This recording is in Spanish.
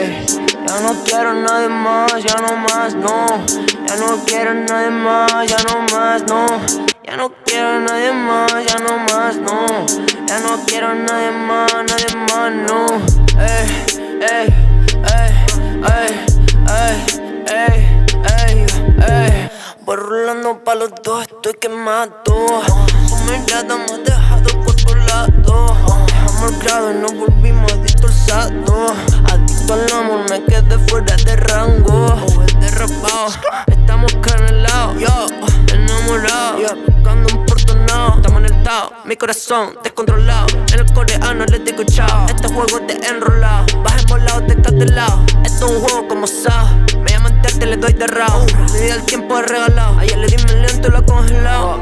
ey. Ya no quiero a nadie más, ya no más, no. Ya no quiero a nadie más, ya no más, no. Ya no quiero a nadie más, ya no más, no. Ya no quiero a nadie más, no. Ey, ey, ey, ey, ey, ey, ey. Voy rolando pa' los dos, estoy quemado. Con mirada hemos dejado el cuerpo lado. Dejamos el grado y nos volvimos adictos al sado. Adicto al amor, me quedé fuera de rango. Derrapado, estamos canelados, yo, enamorados, buscando un portonado. Estamos en el Tao, mi corazón descontrolado. En el coreano les digo chao. Este juego te enrolado, vas volado, te estás de lado. Esto es un juego como Sao. Me llaman te le doy de rao. Mi vida el tiempo es regalado. Ayer le di mi lento y lo ha congelado.